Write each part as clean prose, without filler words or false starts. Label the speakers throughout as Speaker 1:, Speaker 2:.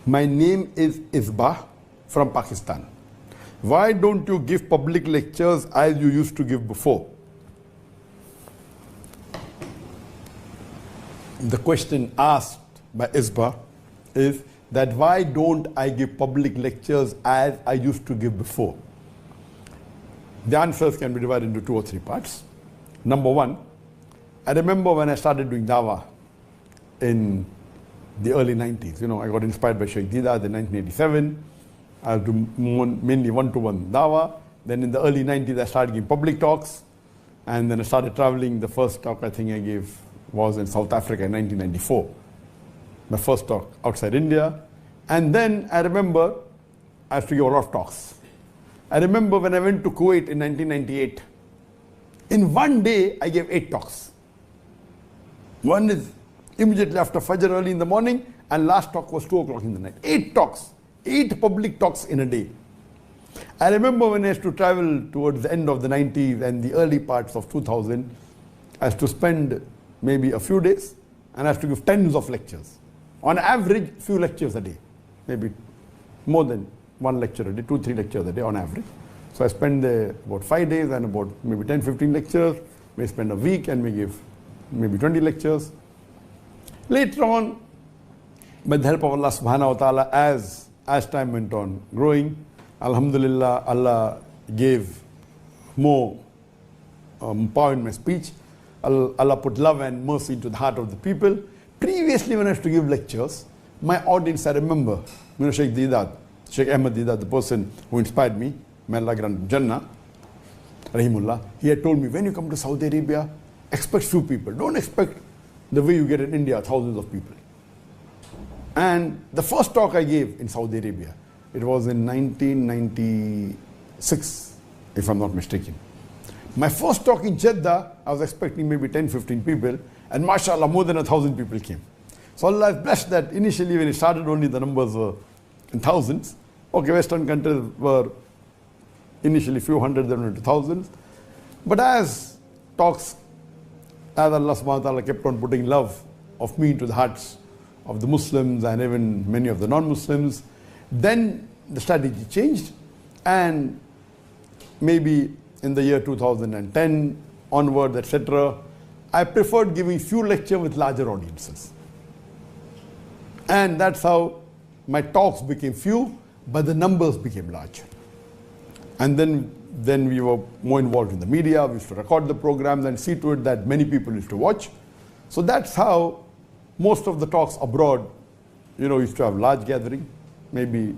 Speaker 1: My name is Isbah from Pakistan. Why don't you give public lectures as you used to give before? The question asked by Isbah is that why don't I give public lectures as I used to give before? The answers can be divided into 2 or 3 parts. Number one, I remember when I started doing dawah in the early 90s. You know, I got inspired by Sheikh Didat in 1987. I was doing mainly one-to-one dawah. Then in the early 90s, I started giving public talks. And then I started traveling. The first talk I think I gave was in South Africa in 1994. My first talk outside India. And then I remember I used to give a lot of talks. I remember when I went to Kuwait in 1998. In one day, I gave 8 talks. One is immediately after Fajr early in the morning, and last talk was 2 o'clock in the night. 8 talks, 8 public talks in a day. I remember when I used to travel towards the end of the 90s and the early parts of 2000, I used to spend maybe a few days and I used to give tens of lectures. On average, few lectures a day, maybe more than 1 lecture a day, 2-3 lectures a day on average. So I spend there about 5 days and about maybe 10-15 lectures. We spend a week and we give maybe 20 lectures. Later on, with the help of Allah subhanahu wa ta'ala, as time went on growing, alhamdulillah, Allah gave more power in my speech. Allah put love and mercy into the heart of the people. Previously, when I used to give lectures, my audience, I remember, you know, Sheikh Didat, Sheikh Ahmad Didat, the person who inspired me, may Allah grant Jannah, Rahimullah, he had told me, when you come to Saudi Arabia, expect few people. Don't expect the way you get in India, thousands of people. And the first talk I gave in Saudi Arabia, it was in 1996, if I'm not mistaken. My first talk in Jeddah, I was expecting maybe 10-15 people, and mashallah, more than 1,000 people came. So Allah has blessed that initially when it started only the numbers were in thousands. Okay, Western countries were initially few hundred, then went to thousands. But as Allah subhanahu wa ta'ala kept on putting love of me into the hearts of the Muslims and even many of the non-Muslims, then the strategy changed, and maybe in the year 2010 onward, etc., I preferred giving few lectures with larger audiences. And that's how my talks became few, but the numbers became larger. And then we were more involved in the media. We used to record the programs and see to it that many people used to watch. So that's how most of the talks abroad, you know, used to have large gathering. Maybe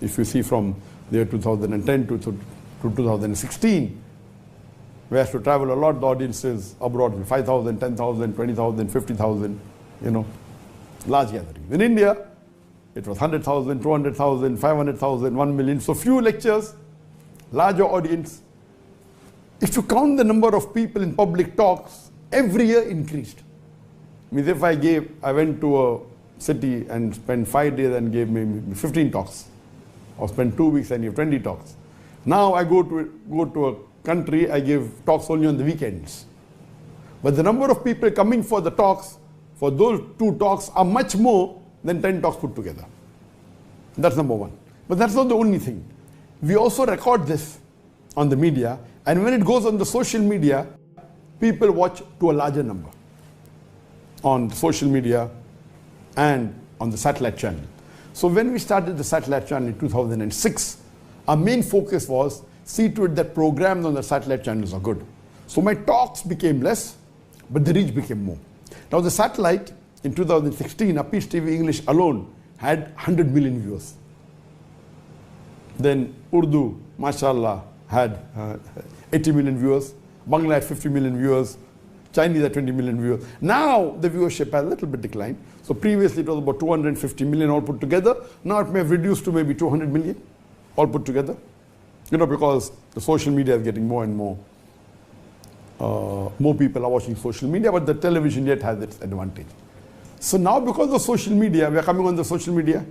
Speaker 1: if you see from the year 2010 to 2016, we had to travel a lot. The audiences abroad were 5,000, 10,000, 20,000, 50,000, you know, large gatherings. In India, it was 100,000, 200,000, 500,000, 1 million. So few lectures, larger audience. If you count the number of people in public talks, every year increased. Means if I went to a city and spent 5 days and gave maybe 15 talks, or spent 2 weeks and give 20 talks. Now I go to a country, I give talks only on the weekends. But the number of people coming for the talks, for those 2 talks, are much more than 10 talks put together. That's number one. But that's not the only thing. We also record this on the media, and when it goes on the social media, people watch to a larger number on social media and on the satellite channel. So when we started the satellite channel in 2006, our main focus was see to it that programs on the satellite channels are good. So my talks became less, but the reach became more. Now the satellite in 2016, Peace TV English alone had 100 million viewers. Then Urdu, mashallah, had 80 million viewers. Bangla had 50 million viewers. Chinese had 20 million viewers. Now the viewership has a little bit declined. So previously it was about 250 million all put together. Now it may have reduced to maybe 200 million all put together. You know, because the social media is getting more and more. More people are watching social media, but the television yet has its advantage. So now because of social media, we are coming on the social media.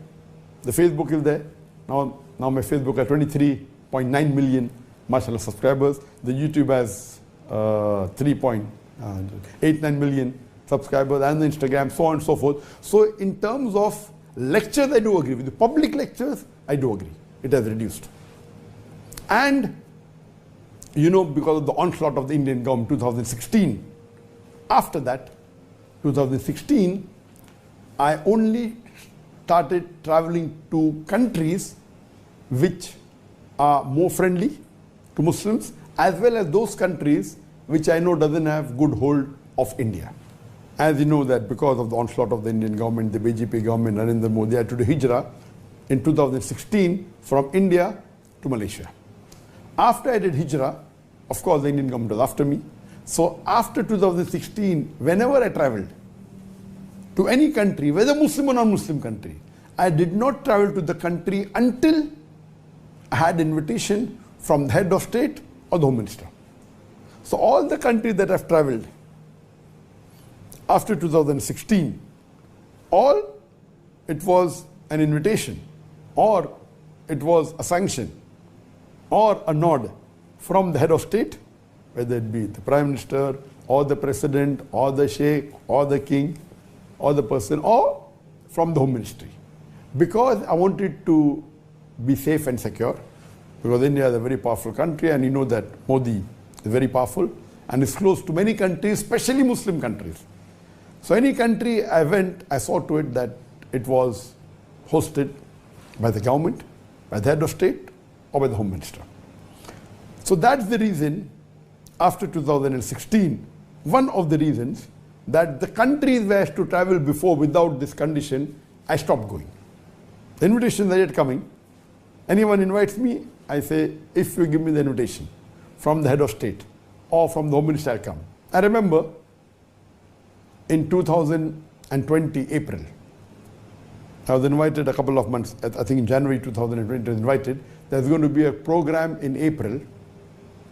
Speaker 1: The Facebook is there. Now my Facebook has 23.9 million, mashallah, subscribers. The YouTube has 3.89 million subscribers, and the Instagram, so on and so forth. So in terms of lectures, I do agree. With the public lectures, I do agree. It has reduced. And, you know, because of the onslaught of the Indian government, 2016, after that, 2016, I only started traveling to countries which are more friendly to Muslims, as well as those countries which I know doesn't have good hold of India. As you know that because of the onslaught of the Indian government, the BJP government, Narendra Modi had to do hijrah in 2016 from India to Malaysia. After I did hijrah, of course the Indian government was after me. So after 2016, whenever I traveled to any country, whether Muslim or non-Muslim country, I did not travel to the country until I had invitation from the head of state or the home minister. So all the countries that I've traveled after 2016, all it was an invitation, or it was a sanction, or a nod from the head of state, whether it be the prime minister, or the president, or the sheikh, or the king, or the person, or from the home ministry. Because I wanted to be safe and secure, because India is a very powerful country, and you know that Modi is very powerful, and is close to many countries, especially Muslim countries. So any country I went, I saw to it that it was hosted by the government, by the head of state, or by the home minister. So that's the reason, after 2016, one of the reasons that the countries where I used to travel before without this condition, I stopped going. The invitations are yet coming. Anyone invites me, I say, if you give me the invitation from the head of state or from the home minister, I'll come. I remember in 2020, April, I was invited a couple of months, I think in January 2020, I was invited. There's going to be a program in April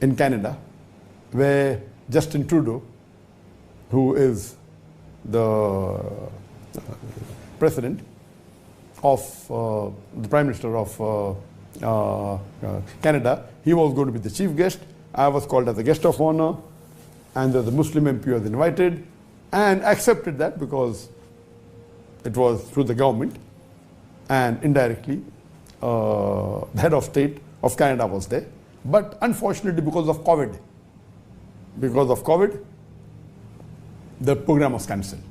Speaker 1: in Canada where Justin Trudeau, who is the president of the Prime Minister of Canada, he was going to be the chief guest. I was called as a guest of honor, and the Muslim MP was invited, and accepted that because it was through the government, and indirectly the head of state of Canada was there. But unfortunately, because of COVID, the program was cancelled.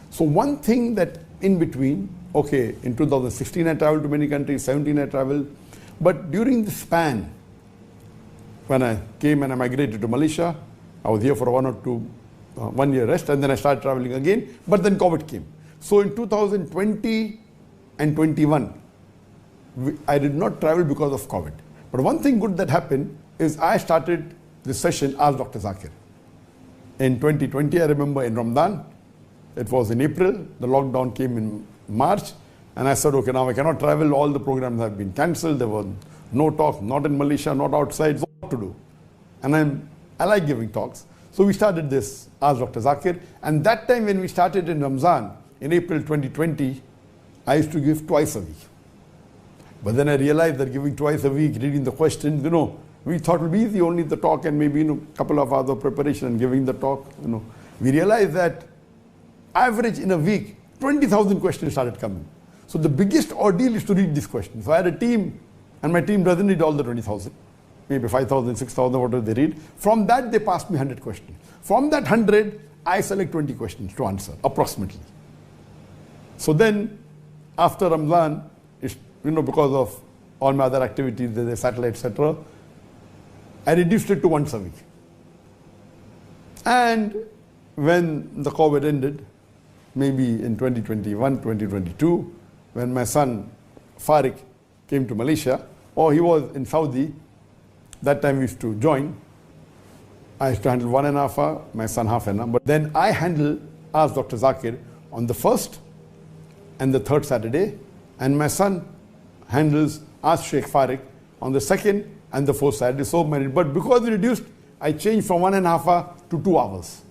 Speaker 1: So one thing that in between, okay, in 2016 I traveled to many countries, 17 I traveled, but during the span, when I came and I migrated to Malaysia, I was here for 1 year rest, and then I started traveling again, but then COVID came. So in 2020 and 21, I did not travel because of COVID. But one thing good that happened is I started this session, Ask Dr. Zakir. In 2020, I remember in Ramadan, it was in April, the lockdown came in March, and I said, okay, now I cannot travel, all the programs have been cancelled, there was no talk, not in Malaysia, not outside, so what to do? And I like giving talks. So we started this Ask Dr. Zakir, and that time when we started in Ramzan, in April 2020, I used to give twice a week. But then I realized that giving twice a week, reading the questions, you know, we thought it would be easy, only the talk and maybe, you know, a couple of hours of preparation and giving the talk, you know. We realized that average in a week, 20,000 questions started coming. So the biggest ordeal is to read these questions. So I had a team, and my team doesn't read all the 20,000. Maybe 5,000, 6,000, whatever they read. From that, they passed me 100 questions. From that 100, I select 20 questions to answer, approximately. So then, after Ramadan, you know, because of all my other activities, the satellite, etc., I reduced it to once a week. And when the COVID ended, maybe in 2021, 2022, when my son Farik came to Malaysia, or he was in Saudi, that time we used to join. I used to handle 1.5 hour, my son half an hour. But then I handle Ask Dr. Zakir on the first and the third Saturday, and my son handles Ask Sheikh Farik on the second and the fourth Saturday. So many. But because we reduced, I changed from 1.5 hour to 2 hours.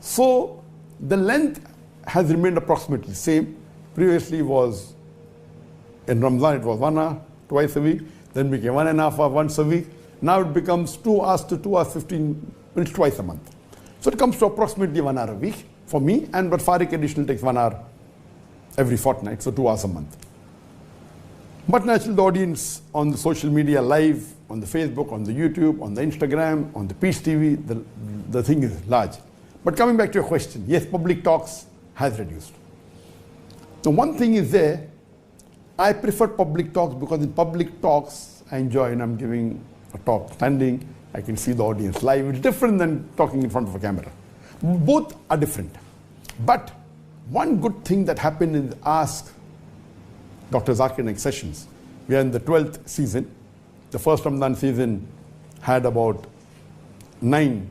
Speaker 1: So the length has remained approximately same. Previously was, in Ramadan it was 1 hour, twice a week, then became 1.5 hour once a week. Now it becomes 2 hours to 2 hours 15 minutes twice a month. So it comes to approximately 1 hour a week for me, and but Farik additional takes 1 hour every fortnight, so 2 hours a month. But naturally, the audience on the social media live, on the Facebook, on the YouTube, on the Instagram, on the Peace TV, the thing is large. But coming back to your question, yes, public talks has reduced. Now, one thing is there, I prefer public talks because in public talks, I enjoy, and I'm giving a talk standing, I can see the audience live. It's different than talking in front of a camera. Both are different. But one good thing that happened in the Ask Dr. Zakir Naik sessions, we are in the 12th season. The first Ramadan season had about 9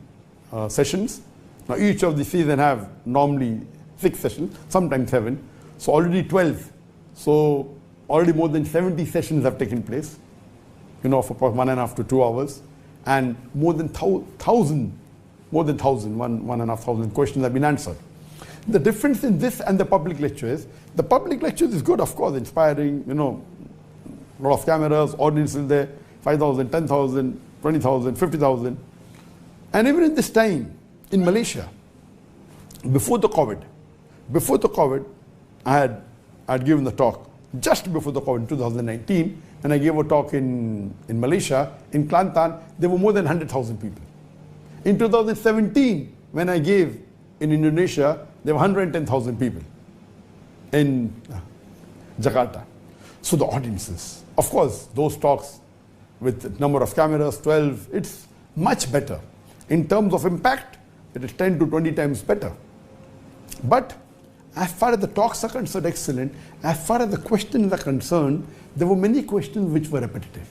Speaker 1: sessions. Now each of the season have normally 6 sessions, sometimes 7. So already 12. So already more than 70 sessions have taken place, for about 1.5 to 2 hours. And more than 1,500 questions have been answered. The difference in this and the public lecture is, the public lecture is good, of course, inspiring, a lot of cameras, audiences there, 5,000, 10,000, 20,000, 50,000. And even in this time, in Malaysia, before the COVID, I had given the talk just before the COVID in 2019, and I gave a talk in Malaysia, in Kelantan, there were more than 100,000 people. In 2017, when I gave in Indonesia, there were 110,000 people in Jakarta. So the audiences, of course, those talks with the number of cameras, 12, it's much better. In terms of impact, it is 10 to 20 times better. But as far as the talks are concerned, excellent. As far as the questions are concerned, there were many questions which were repetitive.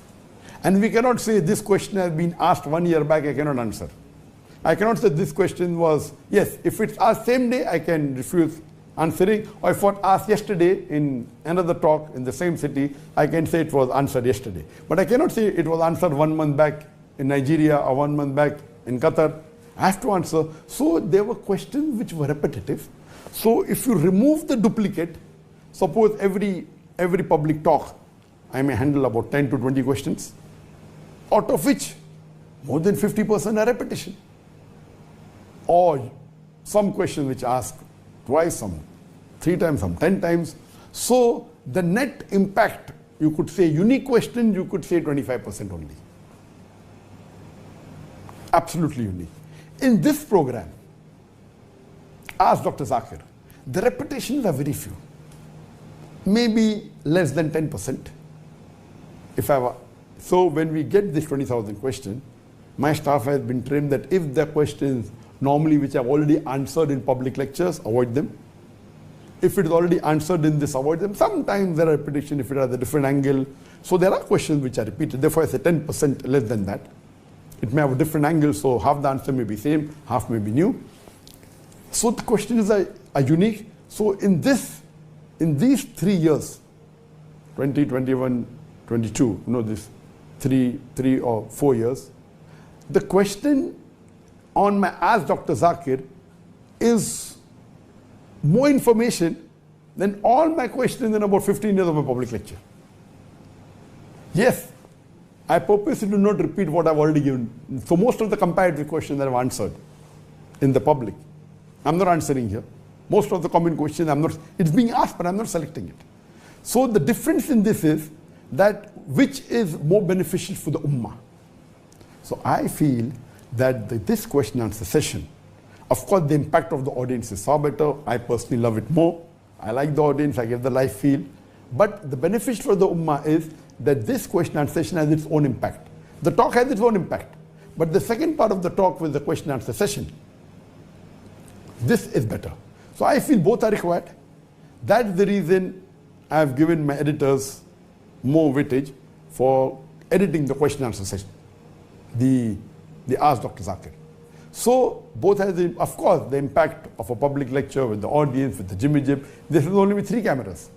Speaker 1: And we cannot say this question has been asked 1 year back, I cannot answer. I cannot say this question was, yes, if it's asked same day, I can refuse answering. Or if it was asked yesterday in another talk in the same city, I can say it was answered yesterday. But I cannot say it was answered 1 month back in Nigeria or 1 month back in Qatar. I have to answer. So there were questions which were repetitive. So if you remove the duplicate, suppose every public talk, I may handle about 10 to 20 questions, out of which more than 50% are repetition. Or some questions which ask twice, some 3 times, some 10 times. So the net impact, you could say unique question, you could say 25% only. Absolutely unique. In this program, ask Dr. Zakir, the repetitions are very few. Maybe less than 10%. So when we get this 20,000 question, my staff has been trained that if the questions normally which I've already answered in public lectures, avoid them. If it is already answered in this, avoid them. Sometimes there are repetition if it has a different angle. So there are questions which are repeated. Therefore, I say 10% less than that. It may have a different angle, so half the answer may be same, half may be new. So the questions are unique. So in these 3 years, 20, 21, 22, this 3 or 4 years, the question on my Ask Dr. Zakir is more information than all my questions in about 15 years of my public lecture. Yes, I purposely do not repeat what I've already given. So most of the comparative questions that I've answered in the public, I'm not answering here. Most of the common questions, it's being asked, but I'm not selecting it. So the difference in this is that which is more beneficial for the ummah. So I feel that this question answer session, of course the impact of the audience is far better. I personally love it more. I like the audience, I get the live feel. But the benefit for the ummah is that this question answer session has its own impact. The talk has its own impact. But the second part of the talk with the question answer session, this is better. So I feel both are required. That's the reason I have given my editors more weightage for editing the question answer session, the Ask Dr. Zakir. So both has, of course, the impact of a public lecture with the audience, with the jimmy jib. This is only with 3 cameras.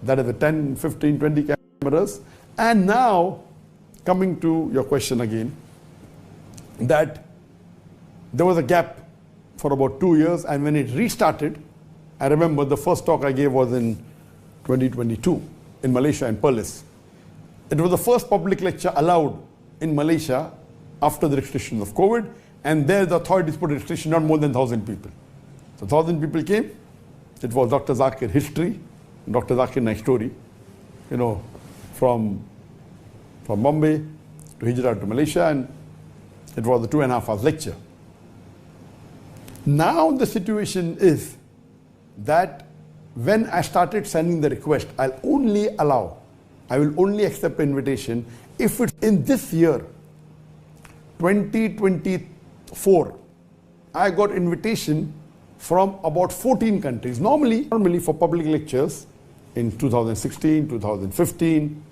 Speaker 1: That is the 10, 15, 20 cameras. And now, coming to your question again, that there was a gap for about 2 years, and when it restarted, I remember the first talk I gave was in 2022 in Malaysia in Perlis. It was the first public lecture allowed in Malaysia after the restrictions of COVID, and there the authorities put a restriction not more than 1,000 people. So 1,000 people came. It was Dr. Zakir history, Dr. Zakir Naik story, from Bombay to Hijrah to Malaysia, and it was a 2.5 hours lecture. Now the situation is that when I started sending the request, I will only accept the invitation if it's in this year, 2024, I got invitation from about 14 countries. Normally for public lectures in 2016, 2015,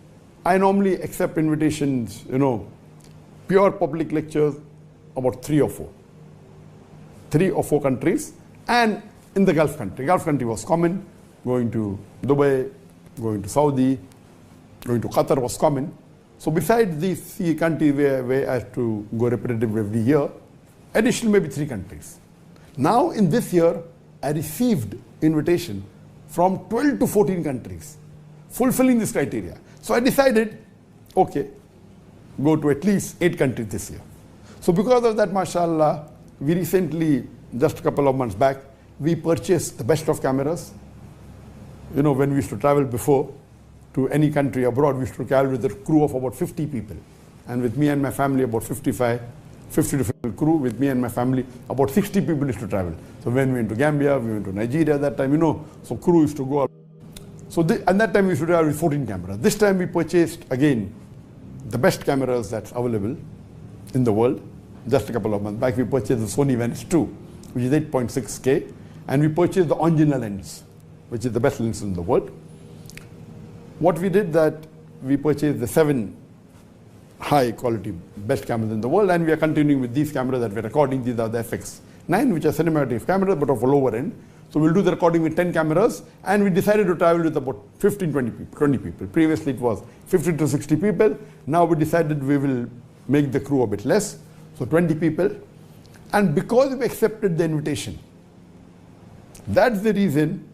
Speaker 1: I normally accept invitations, pure public lectures, about 3 or 4 countries, and in the Gulf country. Gulf country was common. Going to Dubai, going to Saudi, going to Qatar was common. So besides these 3 countries where I have to go repetitive every year, additional maybe 3 countries. Now in this year, I received invitation from 12 to 14 countries, fulfilling this criteria. So I decided, okay, go to at least 8 countries this year. So because of that, mashallah, we recently, just a couple of months back, we purchased the best of cameras. When we used to travel before to any country abroad, we used to travel with a crew of about 50 people. And with me and my family, about 50 to 50 crew. With me and my family, about 60 people used to travel. So when we went to Gambia, we went to Nigeria that time, so crew used to go out. So at that time, we used to travel with 14 cameras. This time we purchased, again, the best cameras that's available in the world. Just a couple of months back, we purchased the Sony Venice 2, which is 8.6K. And we purchased the Angina lens, which is the best lens in the world. What we did that we purchased the 7 high quality best cameras in the world, and we are continuing with these cameras that we're recording. These are the FX9, which are cinematic cameras, but of a lower end. So we'll do the recording with 10 cameras, and we decided to travel with about 15, 20 people. Previously it was 50 to 60 people. Now we decided we will make the crew a bit less, so 20 people. And because we accepted the invitation, that's the reason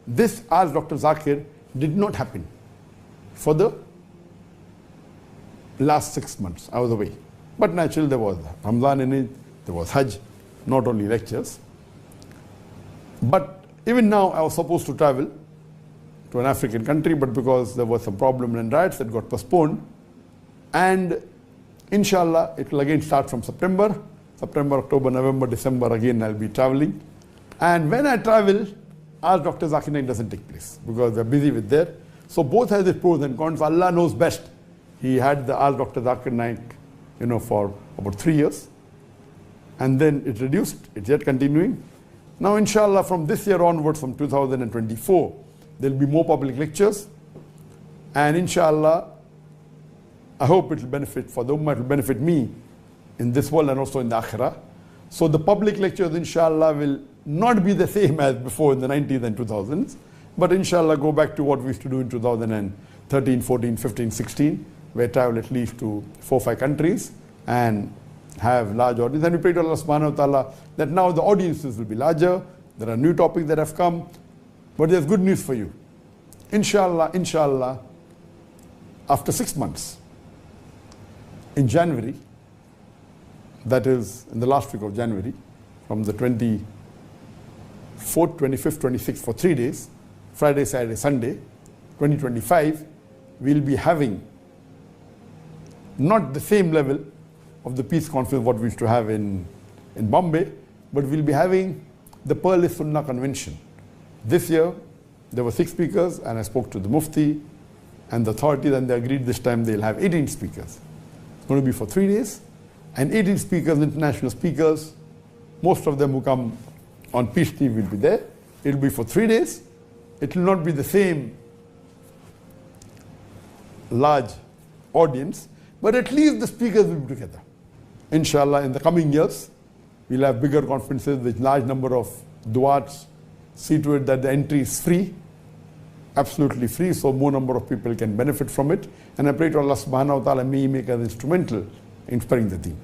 Speaker 1: this Ask Dr. Zakir did not happen for the last 6 months. I was away. But naturally there was Ramadan in it, there was Hajj, not only lectures. But even now I was supposed to travel to an African country, but because there was some problem and riots, that got postponed. And inshallah, it will again start from September, October, November, December, again I'll be traveling. And when I travel, Ask Dr. Zakir Naik doesn't take place because we're busy with that. So both has its pros and cons. Allah knows best. He had the Ask Dr. Zakir Naik, for about 3 years. And then it reduced, it's yet continuing. Now inshallah, from this year onwards, from 2024, there'll be more public lectures. And inshallah, I hope it will benefit for the Ummah, it will benefit me in this world and also in the Akhirah. So the public lectures, inshallah, will not be the same as before in the 90s and 2000s, but inshallah go back to what we used to do in 2013, 14, 15, 16, where travel at least to 4 or 5 countries and have large audience. And we pray to Allah subhanahu wa ta'ala that now the audiences will be larger. There are new topics that have come, but there's good news for you. Inshallah, after 6 months, in January, that is in the last week of January, from the 24th, 25th, 26th, for 3 days, Friday, Saturday, Sunday, 2025, we'll be having not the same level of the peace conference what we used to have in Bombay, but we'll be having the Pearl Sunnah Convention. This year, there were 6 speakers, and I spoke to the Mufti and the authorities, and they agreed this time they'll have 18 speakers. It's going to be for 3 days, and 18 speakers, international speakers, most of them who come on Peace TV will be there. It will be for 3 days. It will not be the same large audience, but at least the speakers will be together. Inshallah, in the coming years, we'll have bigger conferences with large number of du'ats. See to it that the entry is free, absolutely free, so more number of people can benefit from it. And I pray to Allah subhanahu wa ta'ala, may He make us instrumental in spreading the deen.